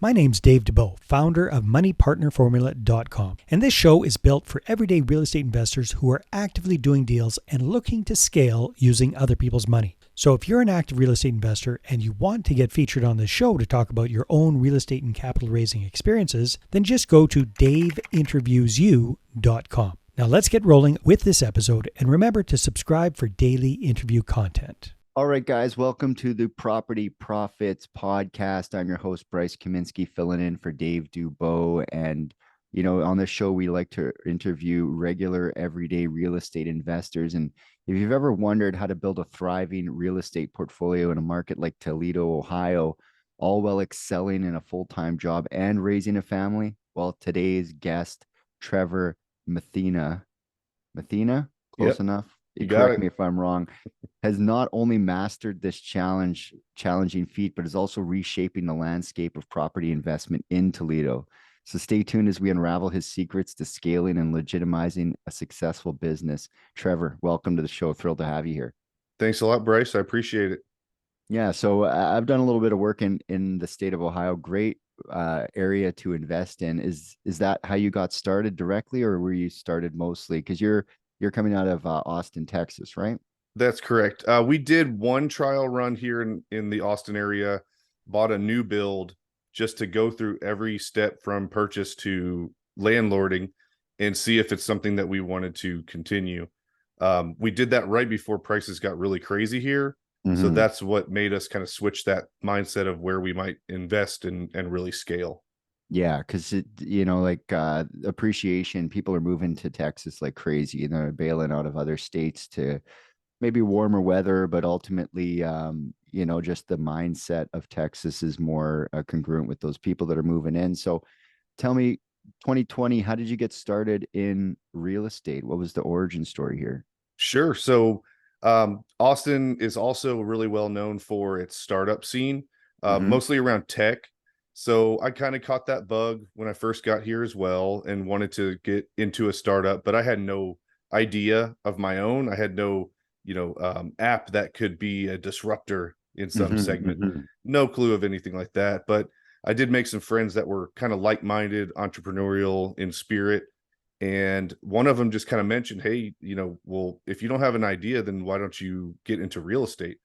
My name's Dave DeBow, founder of MoneyPartnerFormula.com, and this show is built for everyday real estate investors who are actively doing deals and looking to scale using other people's money. So if you're an active real estate investor and you want to get featured on this show to talk about your own real estate and capital raising experiences, then just go to daveinterviewyou.com. Now let's get rolling with this episode, and remember to subscribe for daily interview content. All right, guys, welcome to the Property Profits Podcast. I'm your host, Bryce Kaminsky, filling in for Dave Dubois. And, on this show, we like to interview regular, everyday real estate investors. And if you've ever wondered how to build a thriving real estate portfolio in a market like Toledo, Ohio, all while excelling in a full-time job and raising a family, well, today's guest, Trevor Methena. Methena? Close enough? You correct me if I'm wrong, has not only mastered this challenging feat, but is also reshaping the landscape of property investment in Toledo. So stay tuned as we unravel his secrets to scaling and legitimizing a successful business. Trevor, welcome to the show. Thrilled to have you here. Thanks a lot, Bryce. I appreciate it. Yeah, so I've done a little bit of work in the state of Ohio. Great area to invest in. Is that how you got started directly, or were you started mostly? Because you're coming out of Austin, Texas, right? That's correct. We did one trial run here in the Austin area, bought a new build just to go through every step from purchase to landlording and see if it's something that we wanted to continue. We did that right before prices got really crazy here. Mm-hmm. So that's what made us kind of switch that mindset of where we might invest and really scale. Yeah, because appreciation, people are moving to Texas like crazy, and they're bailing out of other states to maybe warmer weather, but ultimately, just the mindset of Texas is more congruent with those people that are moving in. So tell me, 2020, how did you get started in real estate? What was the origin story here? Sure. So Austin is also really well known for its startup scene, mostly around tech. So I kind of caught that bug when I first got here as well and wanted to get into a startup, but I had no idea of my own. I had no, app that could be a disruptor in some segment. No clue of anything like that. But I did make some friends that were kind of like-minded, entrepreneurial in spirit. And one of them just kind of mentioned, hey, well, if you don't have an idea, then why don't you get into real estate?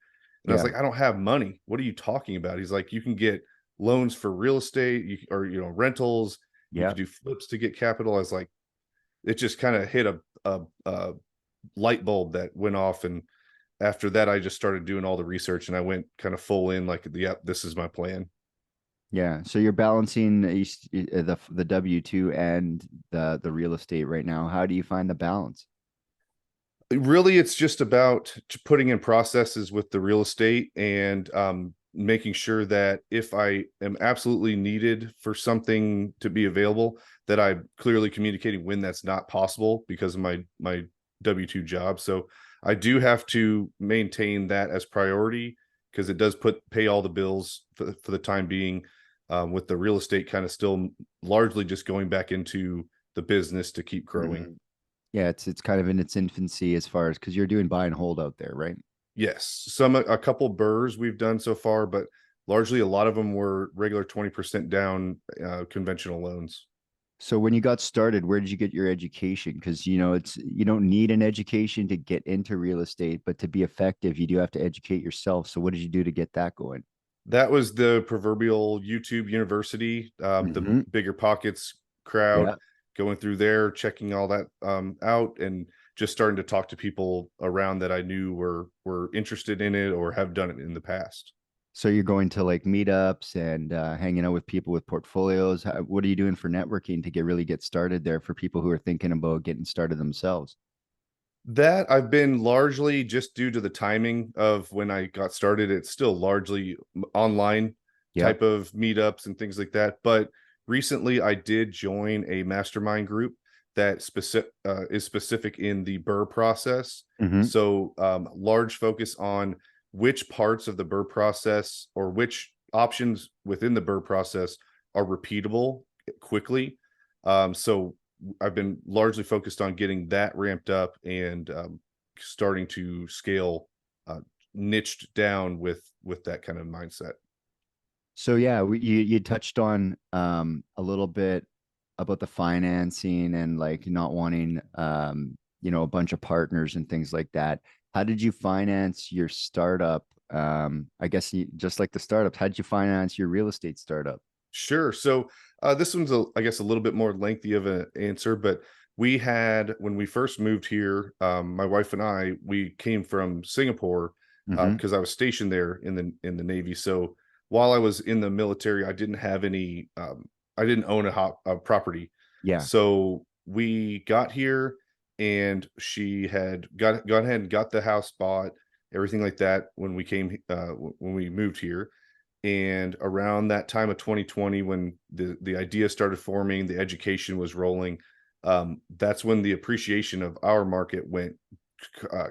And I was like, I don't have money. What are you talking about? He's like, you can get loans for real estate or rentals. You can do flips to get capital. I was like, it just kind of hit a light bulb that went off. And after that, I just started doing all the research and I went kind of full in, like, this is my plan. Yeah. So you're balancing the W-2 and the real estate right now. How do you find the balance? Really, it's just about putting in processes with the real estate and making sure that if I am absolutely needed for something to be available, that I'm clearly communicating when that's not possible because of my W-2 job. So I do have to maintain that as priority because it does pay all the bills for the time being, with the real estate kind of still largely just going back into the business to keep growing. Yeah, it's kind of in its infancy as far as, because you're doing buy and hold out there, right? Yes, a couple burrs we've done so far, but largely a lot of them were regular 20% down conventional loans. So when you got started, where did you get your education? Because you don't need an education to get into real estate, but to be effective, you do have to educate yourself. So what did you do to get that going? That was the proverbial YouTube University, the Bigger Pockets crowd, going through there, checking all that out, and just starting to talk to people around that I knew were interested in it or have done it in the past. So you're going to like meetups and hanging out with people with portfolios. What are you doing for networking to really get started there for people who are thinking about getting started themselves? That I've been largely, just due to the timing of when I got started, it's still largely online type of meetups and things like that. But recently I did join a mastermind group that is specific in the BRRRR process. So large focus on which parts of the BRRRR process or which options within the BRRRR process are repeatable quickly. So I've been largely focused on getting that ramped up and starting to scale niched down with that kind of mindset. So yeah, you touched on a little bit about the financing and like not wanting a bunch of partners and things like that. How did you finance your startup? I guess just like the startups, how did you finance your real estate startup? Sure. So this one's, I guess, a little bit more lengthy of an answer, but we had, when we first moved here, my wife and I, we came from Singapore Mm-hmm. because I was stationed there in the Navy. So while I was in the military, I didn't have any, I didn't own a property. Yeah. So we got here, and she had got ahead and got the house bought, everything like that when we came, when we moved here. And around that time of 2020, when the idea started forming, the education was rolling, that's when the appreciation of our market went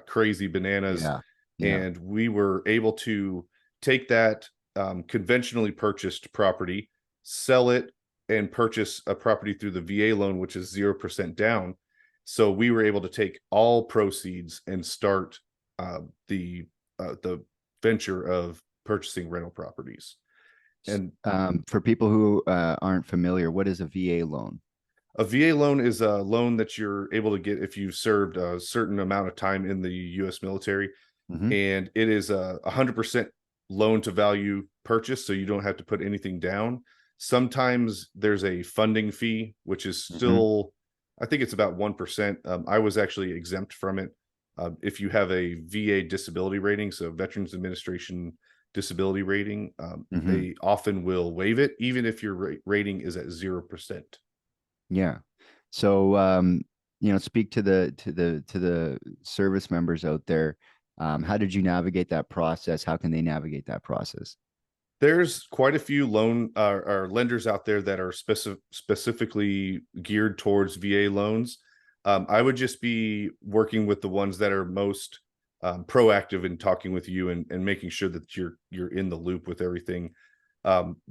crazy bananas. Yeah. Yeah. And we were able to take that conventionally purchased property, sell it, and purchase a property through the VA loan, which is 0% down. So we were able to take all proceeds and start uh, the the venture of purchasing rental properties. And For people who aren't familiar, what is a VA loan? a VA loan is a loan that you're able to get if you've served a certain amount of time in the U.S. military, Mm-hmm. and it is a 100% loan to value purchase, so you don't have to put anything down. Sometimes there's a funding fee, which is Mm-hmm. still, I think it's about 1%. I was actually exempt from it. If you have a VA disability rating, so Veterans Administration disability rating, Mm-hmm. they often will waive it, even if your rating is at 0%. Yeah. So speak to the service members out there. How did you navigate that process? How can they navigate that process? There's quite a few loan or lenders out there that are specifically geared towards VA loans. I would just be working with the ones that are most proactive in talking with you, and making sure that you're in the loop with everything.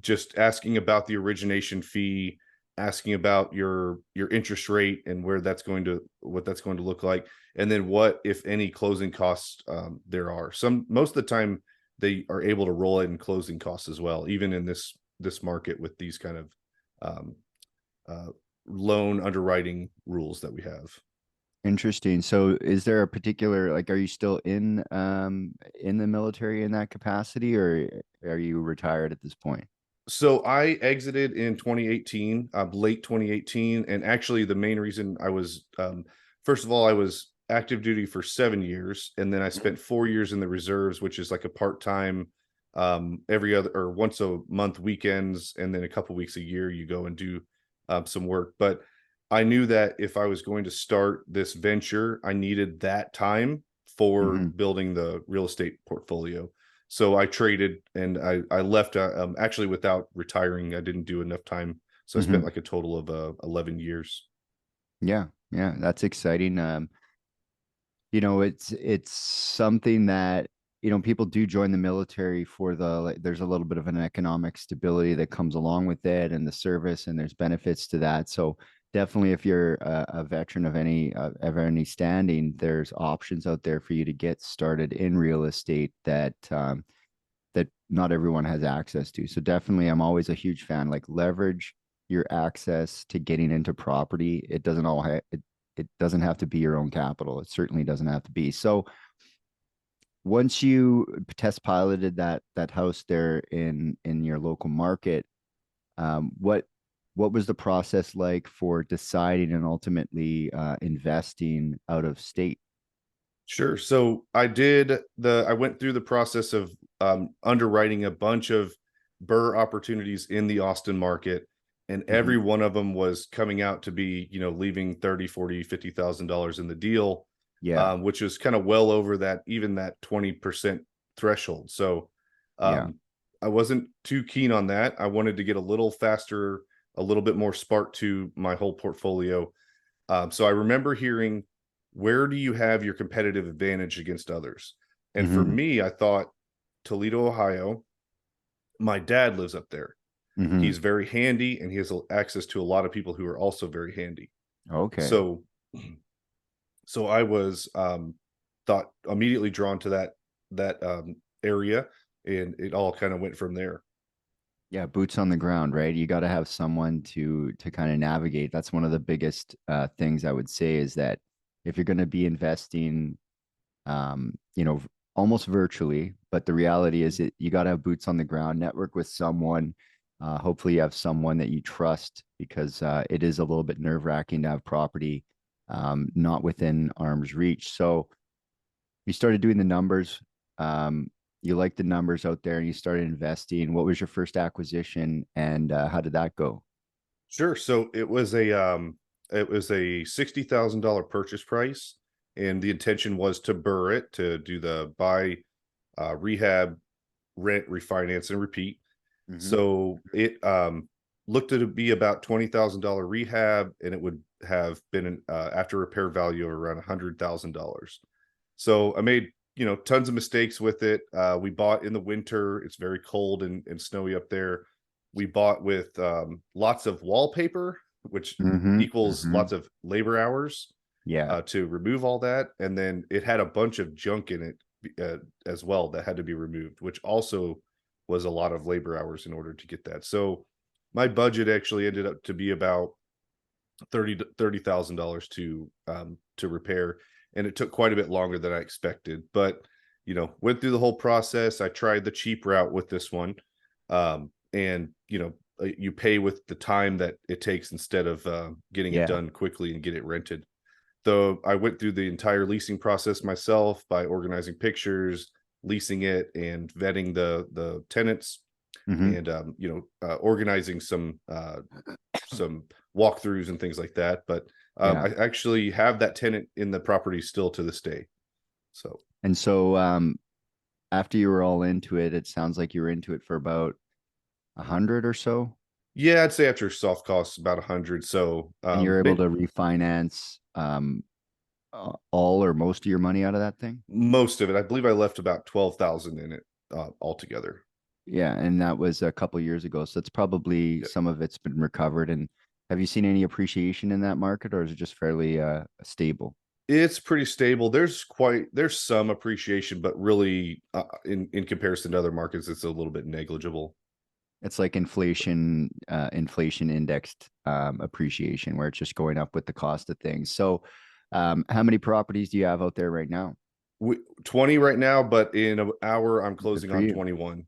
Just asking about the origination fee, asking about your interest rate and what that's going to look like, and then what, if any, closing costs there are. Most of the time they are able to roll in closing costs as well, even in this market with these kind of um, uh, loan underwriting rules that we have. Interesting. So is there a particular like are you still in the military in that capacity or are you retired at this point? So I exited in 2018, late 2018, and actually the main reason I was, first of all, I was active duty for 7 years, and then I spent 4 years in the reserves, which is like a part time, every other or once a month weekends, and then a couple weeks a year you go and do some work. But I knew that if I was going to start this venture, I needed that time for Mm-hmm. building the real estate portfolio. So I traded, and I left actually without retiring. I didn't do enough time. So I spent Mm-hmm. like a total of 11 years. Yeah. Yeah. That's exciting. It's something that people do join the military for the like, there's a little bit of an economic stability that comes along with it and the service and there's benefits to that. So definitely if you're a veteran of any standing, there's options out there for you to get started in real estate that not everyone has access to. So definitely I'm always a huge fan, like leverage your access to getting into property. It doesn't have to be your own capital. It certainly doesn't have to be. So once you test piloted that house there in your local market, what was the process like for deciding and ultimately investing out of state? Sure. So I went through the process of underwriting a bunch of burr opportunities in the Austin market, and Mm-hmm. every one of them was coming out to be, leaving 30, 40, $50,000 in the deal, Yeah, which is kind of well over that 20% threshold. So yeah. um, I wasn't too keen on that. I wanted to get a little faster, a little bit more spark to my whole portfolio. So I remember hearing, where do you have your competitive advantage against others? And for Mm-hmm. me, I thought Toledo, Ohio. My dad lives up there. Mm-hmm. He's very handy, and he has access to a lot of people who are also very handy. Okay. So, so I was thought immediately drawn to that area, and it all kind of went from there. Yeah, boots on the ground, right? You got to have someone to kind of navigate. That's one of the biggest things I would say is that if you're going to be investing, you know, almost virtually, but the reality is that you got to have boots on the ground, network with someone. Hopefully, you have someone that you trust because it is a little bit nerve-wracking to have property not within arm's reach. So you started doing the numbers. Um, you liked the numbers out there and you started investing. What was your first acquisition and how did that go? Sure. So it was a $60,000 purchase price, and the intention was to burr it, to do the buy, rehab, rent, refinance, and repeat. Mm-hmm. So it looked to be about $20,000 rehab, and it would have been an after repair value of around $100,000. So I made, tons of mistakes with it. We bought in the winter. It's very cold and snowy up there. We bought with lots of wallpaper, which Mm-hmm. equals Mm-hmm. lots of labor hours Yeah. to remove all that. And then it had a bunch of junk in it as well that had to be removed, which also was a lot of labor hours in order to get that. So my budget actually ended up to be about $30,000 to repair, and it took quite a bit longer than I expected. But went through the whole process. I tried the cheap route with this one, and you pay with the time that it takes instead of getting it Yeah. done quickly and get it rented. So I went through the entire leasing process myself by organizing pictures, leasing it, and vetting the tenants, Mm-hmm. and organizing some walkthroughs and things like that. But Yeah. I actually have that tenant in the property still to this day. So And so after you were all into it, it sounds like you were into it for about 100 or so, yeah, I'd say after soft costs about 100. So and you're able to refinance all or most of your money out of that thing. most of it, I believe I left about 12,000 in it altogether. Yeah, and that was a couple years ago, so it's probably Yeah. some of it's been recovered. And have you seen any appreciation in that market, or is it just fairly stable? It's pretty stable. There's some appreciation, but really, in comparison to other markets, it's a little bit negligible. It's like inflation indexed appreciation, where it's just going up with the cost of things. So, how many properties do you have out there right now? 20 right now, but in an hour I'm Good closing for on you. 21.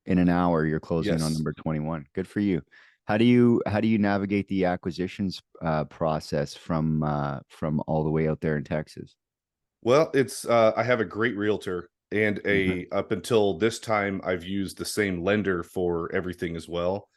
In an hour, you're closing on Yes. number 21. Good for you. How do you navigate the acquisitions process from all the way out there in Texas? Well, it's I have a great realtor, and Mhm. a up until this time I've used the same lender for everything as well.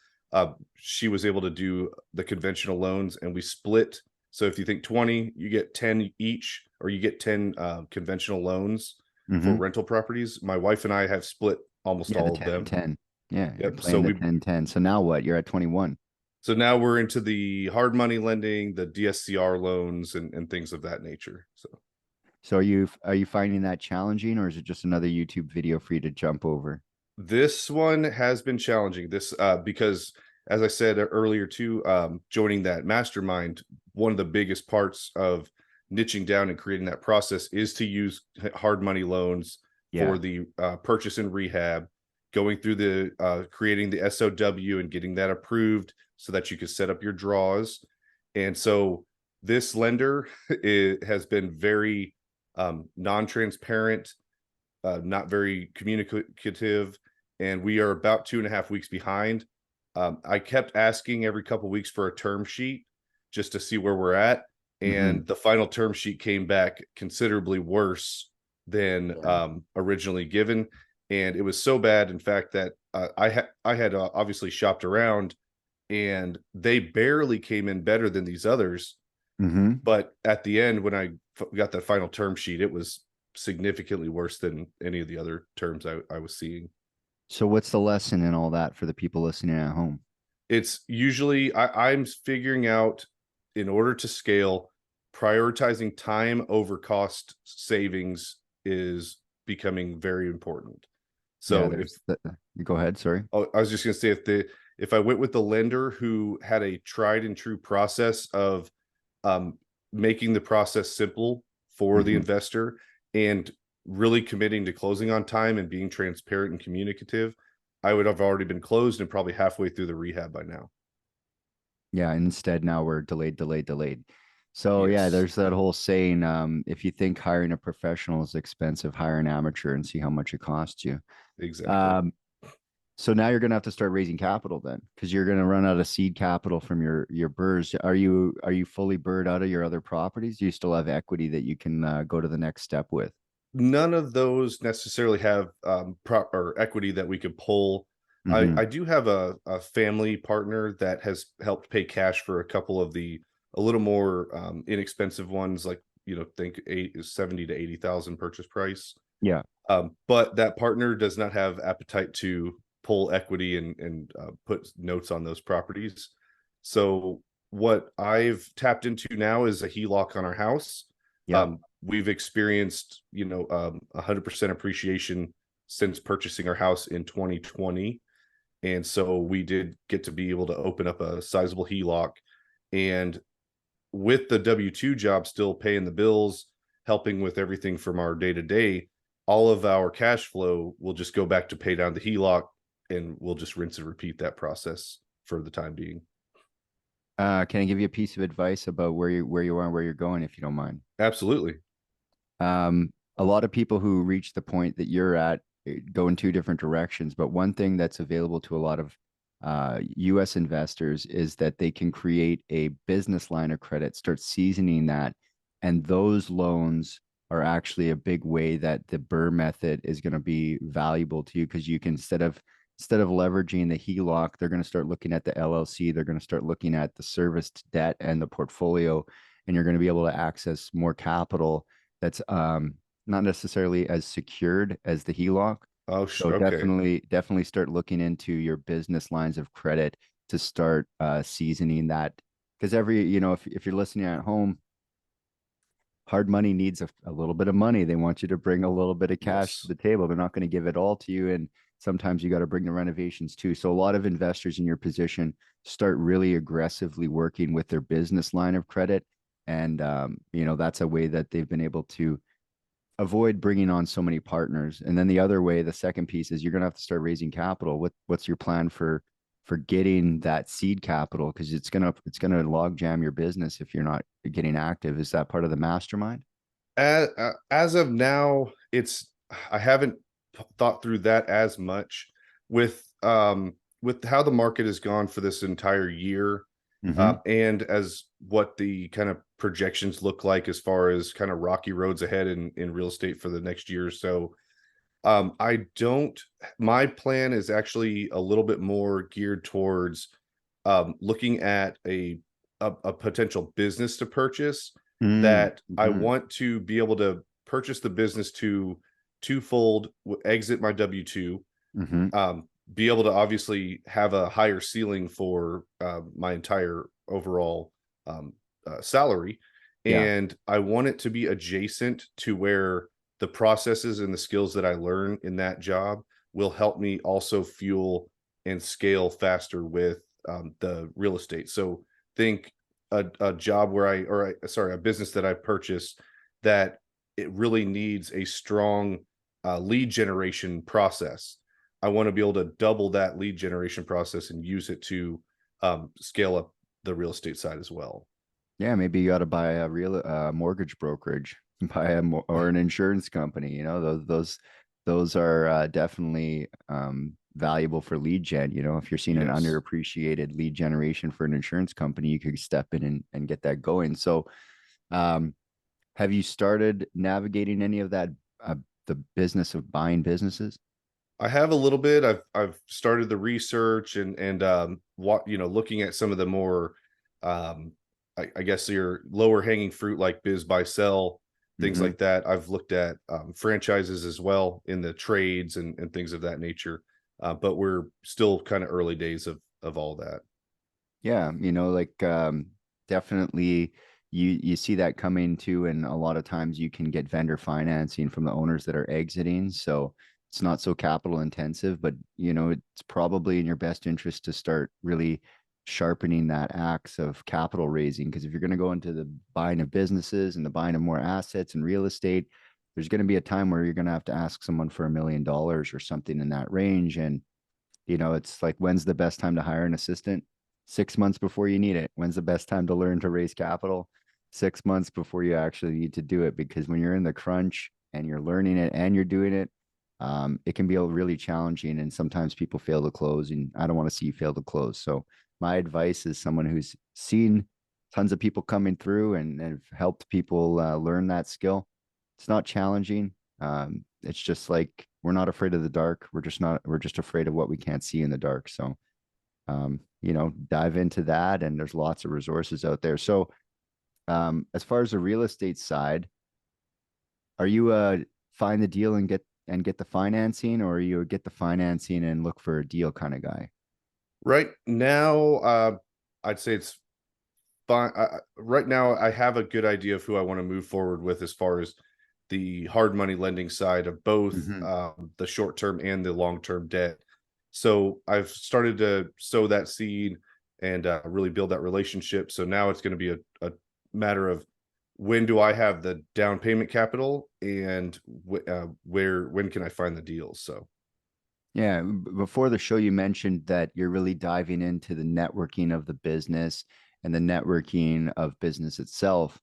She was able to do the conventional loans, and we split. So if you think 20, you get 10 each, or you get 10 conventional loans for Mhm. rental properties. My wife and I have split almost Yeah, the all of 10 and them. 10. Yeah, you're Yep. So playing the we 10-10. So now what? You're at 21. so now we're into the hard money lending, the DSCR loans, and things of that nature. So So are you finding that challenging, or is it just another YouTube video for you to jump over? this one has been challenging. This because, as I said earlier too, joining that mastermind, one of the biggest parts of niching down and creating that process is to use hard money loans Yeah. for the purchase and rehab, going through the creating the SOW and getting that approved so that you can set up your draws. And so this lender has been very non-transparent, not very communicative, and we are about 2.5 weeks behind. I kept asking every couple weeks for a term sheet just to see where we're at, Hmm. and the final term sheet came back considerably worse than Yeah. originally given, and it was so bad, in fact, that I had obviously shopped around, and they barely came in better than these others. Hmm. But at the end, when I got that final term sheet, it was significantly worse than any of the other terms I was seeing. So what's the lesson in all that for the people listening at home? It's usually I'm figuring out, in order to scale, prioritizing time over cost savings is becoming very important. Yeah, So if there's the, you go ahead, sorry. oh, I was just going to say, if I went with the lender who had a tried and true process of um, making the process simple for the Hmm. investor, and really committing to closing on time and being transparent and communicative, I would have already been closed and probably halfway through the rehab by now. Yeah, instead now we're delayed, delayed, delayed. So yeah, Yes, there's that whole saying, if you think hiring a professional is expensive, hire an amateur and see how much it costs you. exactly. Um, so now you're gonna have to start raising capital then, because you're gonna run out of seed capital from your BRRRRs. Are you fully BRRRRed out of your other properties? Do you still have equity that you can go to the next step with? None of those necessarily have proper equity that we could pull. Mm-hmm. I do have a family partner that has helped pay cash for a couple of the a little more inexpensive ones, like think 70 to 80,000 purchase price. Yeah. But that partner does not have appetite to pull equity and put notes on those properties. So what I've tapped into now is a HELOC on our house. Yeah. We've experienced 100% appreciation since purchasing our house in 2020, and so we did get to be able to open up a sizable HELOC. And with the W-2 job still paying the bills, helping with everything from our day to day, all of our cash flow will just go back to pay down the HELOC, and we'll just rinse and repeat that process for the time being. Can I give you a piece of advice about where you are and where you're going, if you don't mind? Absolutely. A lot of people who reach the point that you're at go in two different directions, but one thing that's available to a lot of US investors is that they can create a business line of credit, start seasoning that, and those loans are actually a big way that the BRRRR method is going to be valuable to you, because you can instead of leveraging the HELOC, they're going to start looking at the LLC, they're going to start looking at the serviced debt and the portfolio, and you're going to be able to access more capital that's not necessarily as secured as the HELOC. Oh, So okay. definitely start looking into your business lines of credit to start seasoning that. Because if you're listening at home, hard money needs a little bit of money. They want you to bring a little bit of cash to Yes. the table. They're not going to give it all to you. And sometimes you got to bring the renovations too. So a lot of investors in your position start really aggressively working with their business line of credit. And, that's a way that they've been able to avoid bringing on so many partners. And then the other way, the second piece is you're going to have to start raising capital. What's your plan for getting that seed capital? Because it's gonna log jam your business if you're not getting active. Is that part of the mastermind? As of now, I haven't thought through that as much with how the market has gone for this entire year, Mm-hmm. and as what the kind of projections look like as far as kind of rocky roads ahead in real estate for the next year or so. I don't. My plan is actually a little bit more geared towards looking at a potential business to purchase, that I Mm-hmm. want to be able to purchase the business to twofold, exit my W-2, Mm-hmm. be able to obviously have a higher ceiling for my entire overall salary. Yeah. And I want it to be adjacent to where the processes and the skills that I learn in that job will help me also fuel and scale faster with the real estate. So think a job where a business that I purchased that it really needs a strong lead generation process. I want to be able to double that lead generation process and use it to scale up the real estate side as well. Yeah, maybe you ought to buy a real mortgage brokerage, buy or an insurance company. Those are definitely valuable for lead gen. If you're seeing an Yes. underappreciated lead generation for an insurance company, you could step in and get that going. So, um, have you started navigating any of that, uh, the business of buying businesses? I have a little bit. I've started the research and what looking at some of the more um I guess your lower hanging fruit like biz buy sell, things Mm-hmm. like that. I've looked at franchises as well in the trades and things of that nature. But we're still kind of early days of all that. Yeah, like definitely you see that coming too, and a lot of times you can get vendor financing from the owners that are exiting, so it's not so capital intensive, but it's probably in your best interest to start really sharpening that axe of capital raising, because if you're going to go into the buying of businesses and the buying of more assets and real estate, there's going to be a time where you're going to have to ask someone for $1 million or something in that range, and It's like, when's the best time to hire an assistant? 6 months before you need it. When's the best time to learn to raise capital? 6 months before you actually need to do it, because when you're in the crunch and you're learning it and you're doing it, it can be really challenging, and sometimes people fail to close, and I don't want to see you fail to close. So my advice is someone who's seen tons of people coming through and have helped people learn that skill. It's not challenging. It's just like, we're not afraid of the dark. We're just afraid of what we can't see in the dark. So, dive into that, and there's lots of resources out there. So, as far as the real estate side, are you find the deal and get the financing, or are you a get the financing and look for a deal kind of guy? Right now, I'd say it's fine. Right now, I have a good idea of who I want to move forward with as far as the hard money lending side of both the short term and the long term debt. So I've started to sow that seed and really build that relationship. So now it's going to be a matter of, when do I have the down payment capital, and when can I find the deals? So Yeah, before the show, you mentioned that you're really diving into the networking of the business and the networking of business itself.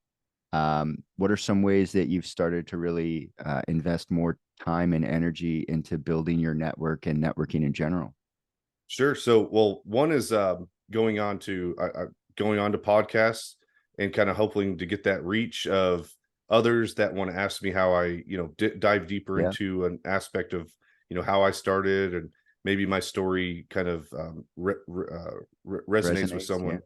What are some ways that you've started to really invest more time and energy into building your network and networking in general? sure. So, well, one is going on to podcasts and kind of hoping to get that reach of others that want to ask me how I, dive deeper Yeah, into an aspect of, how I started, and maybe my story kind of resonates with resonates. Yeah. someone.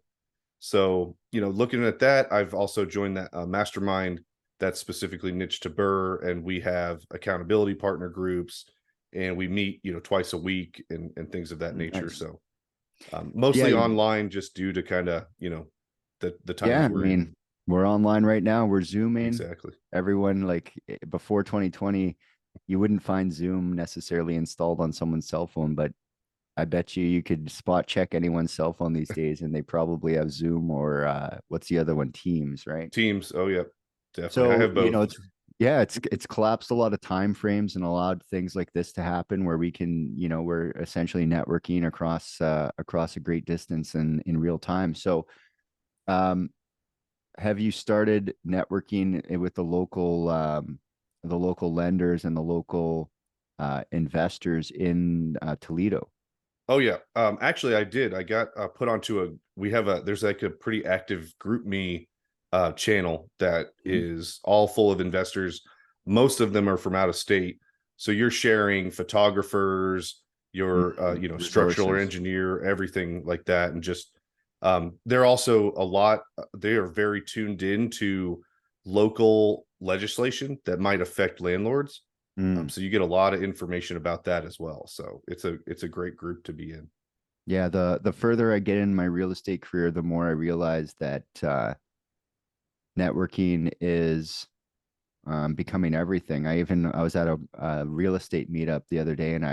So, looking at that, I've also joined that mastermind that's specifically niche to Burr, and we have accountability partner groups, and we meet, twice a week, and things of that nature. Nice. So, Yeah, mostly online, just due to kind of, the yeah. times I we're in. mean, we're online right now. We're Zooming. Exactly. Everyone, like, before 2020, you wouldn't find Zoom necessarily installed on someone's cell phone, but I bet you could spot check anyone's cell phone these days, and they probably have Zoom, or what's the other one? Teams, right? Teams. Oh, yeah, definitely. I So, have both. it's collapsed a lot of time frames and allowed things like this to happen, where we can, we're essentially networking across a great distance and in real time. So, um, have you started networking with the local lenders and the local investors in Toledo? Oh, yeah. Actually, I did. I got put onto there's like a pretty active group me channel that Mhm. is all full of investors. Most of them are from out of state. So you're sharing photographers, your structural Resources. engineer, everything like that. And just they're also they are very tuned in to local legislation that might affect landlords. Mm. So you get a lot of information about that as well. So it's a great group to be in. Yeah, the further I get in my real estate career, the more I realize that networking is becoming everything. I was at a real estate meetup the other day, and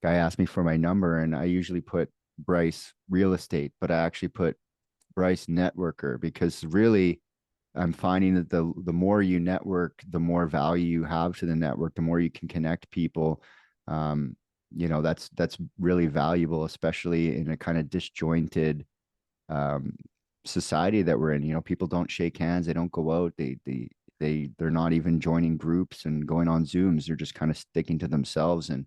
guy asked me for my number, and I usually put Bryce real estate, but I actually put Bryce networker, because really I'm finding that the more you network, the more value you have to the network, the more you can connect people. Um, that's really valuable, especially in a kind of disjointed um, society that we're in. People don't shake hands, they don't go out, they're not even joining groups and going on Zooms. They're just kind of sticking to themselves. And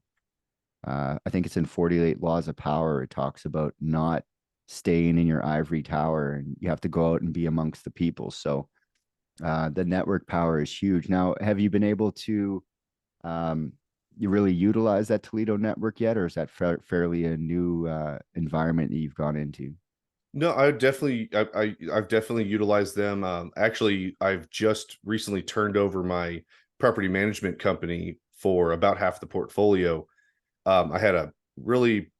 I think it's in 48 Laws of Power. It talks about not staying in your ivory tower, and you have to go out and be amongst the people. So the network power is huge. Now, have you been able to um, you really utilize that Toledo network yet, or is that fairly a new environment that you've gone into? No, I've definitely utilized them. Actually, I've just recently turned over my property management company for about half the portfolio. I had a really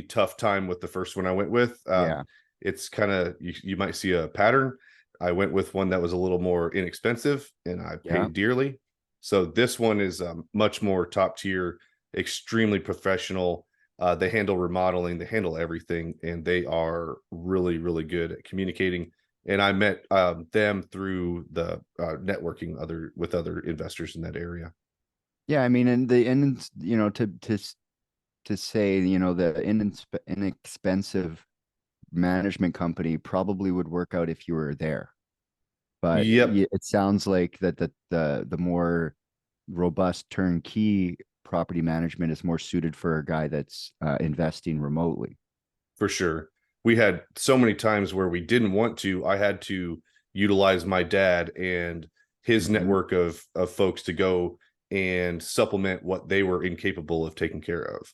tough time with the first one I went with. Yeah, It's kind of, you might see a pattern. I went with one that was a little more inexpensive, and I yeah. paid dearly. So this one is much more top tier, extremely professional. They handle remodeling, they handle everything, and they are really good at communicating. And I met them through the networking with other investors in that area. Yeah, I mean, and to to say, you know, the inexpensive management company probably would work out if you were there. But Yep, it sounds like that the more robust turnkey property management is more suited for a guy that's investing remotely. for sure. We had so many times where we didn't want to. I had to utilize my dad and his network of folks to go and supplement what they were incapable of taking care of,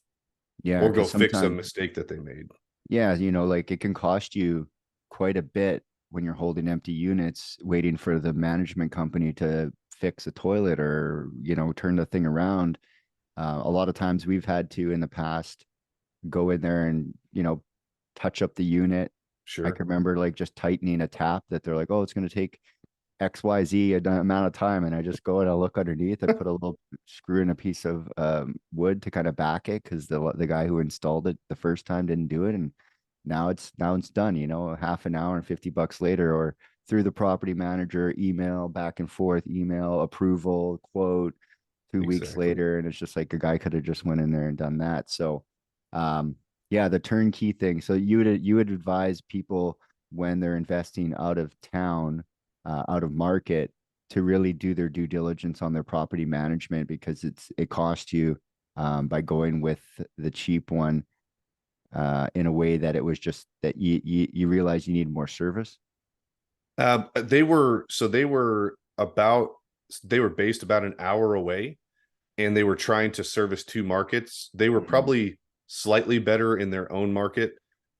Yeah, or go because fix a sometimes, mistake that they made. yeah, you know, like it can cost you quite a bit when you're holding empty units, waiting for the management company to fix a toilet or, you know, turn the thing around. A lot of times we've had to in the past go in there and, you know, touch up the unit. I Sure. can remember like just tightening a tap that they're like, oh, it's going to take XYZ amount of time. And I just go and I look underneath. I put a little screw in a piece of wood to kind of back it because the guy who installed it the first time didn't do it. And now it's done, you know, half an hour and $50 later, or through the property manager, email back and forth, email approval, quote, 2 weeks Exactly. later. And it's just like a guy could have just went in there and done that. So yeah, the turnkey thing. So you would advise people when they're investing out of town, out of market, to really do their due diligence on their property management, because it costs you by going with the cheap one in a way that it was just that you realize you need more service. They were based about an hour away, and they were trying to service two markets. They were Mhm. probably slightly better in their own market,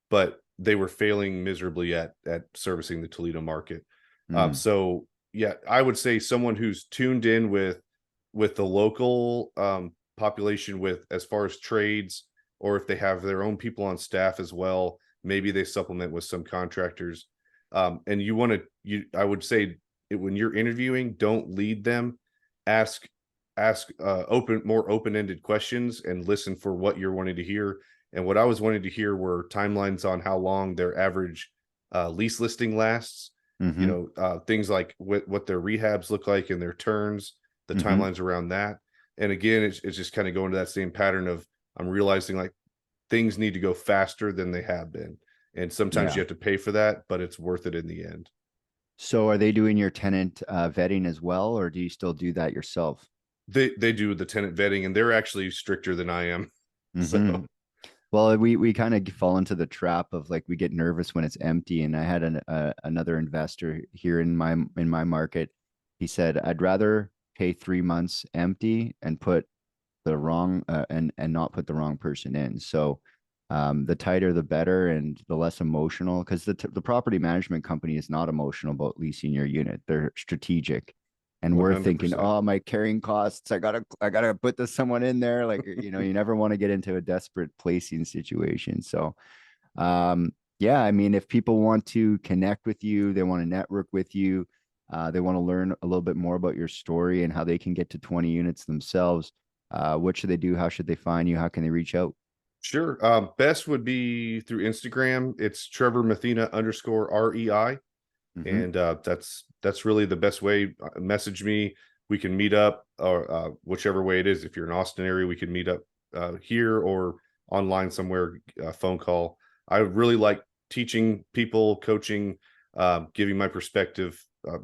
but they were failing miserably at servicing the Toledo market. Mm. So yeah, I would say someone who's tuned in with the local population, with as far as trades, or if they have their own people on staff as well, maybe they supplement with some contractors. And I would say when you're interviewing, don't lead them. Ask more open-ended questions and listen for what you're wanting to hear. And what I was wanting to hear were timelines on how long their average lease listing lasts. You Mm-hmm. know, things like what their rehabs look like and their turns, the Mm-hmm. timelines around that. And again, it's just kind of going to that same pattern of, I'm realizing like things need to go faster than they have been. And sometimes Yeah. you have to pay for that, but it's worth it in the end. So are they doing your tenant vetting as well, or do you still do that yourself? They do the tenant vetting, and they're actually stricter than I am. So Mm-hmm. Well, we kind of fall into the trap of like we get nervous when it's empty. And I had another investor here in my market. He said, "I'd rather pay 3 months empty and put the wrong and not put the wrong person in." So the tighter the better, and the less emotional, because the property management company is not emotional about leasing your unit. They're strategic. And we're thinking, 100%. oh, my carrying costs, I gotta put this someone in there. Like, you know, you never want to get into a desperate placing situation. So yeah, I mean, if people want to connect with you, they want to network with you, they want to learn a little bit more about your story and how they can get to 20 units themselves, what should they do? How should they find you? How can they reach out? Sure. Best would be through Instagram. It's Trevor Methena _REI. Mm-hmm. And that's really the best way. Message me. We can meet up, or whichever way it is. If you're in Austin area, we can meet up here or online somewhere, phone call. I really like teaching people, coaching, giving my perspective. I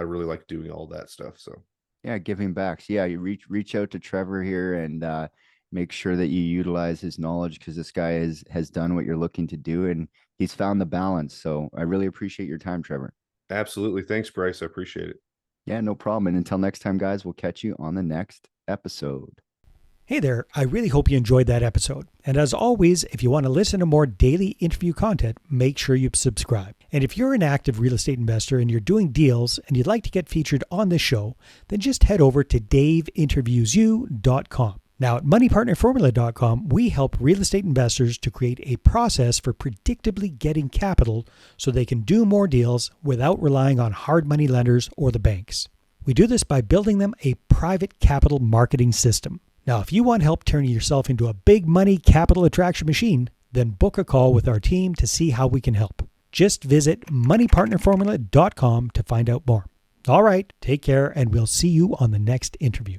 really like doing all that stuff. So Yeah, giving back. So yeah, you reach out to Trevor here and make sure that you utilize his knowledge, because this guy has done what you're looking to do, and he's found the balance. So I really appreciate your time, Trevor. absolutely. Thanks, Bryce. I appreciate it. Yeah, no problem. And until next time, guys, we'll catch you on the next episode. Hey there, I really hope you enjoyed that episode. And as always, if you want to listen to more daily interview content, make sure you subscribe. And if you're an active real estate investor and you're doing deals and you'd like to get featured on this show, then just head over to daveinterviewyou.com. Now at moneypartnerformula.com, we help real estate investors to create a process for predictably getting capital so they can do more deals without relying on hard money lenders or the banks. We do this by building them a private capital marketing system. Now, if you want help turning yourself into a big money capital attraction machine, then book a call with our team to see how we can help. Just visit moneypartnerformula.com to find out more. All right, take care, and we'll see you on the next interview.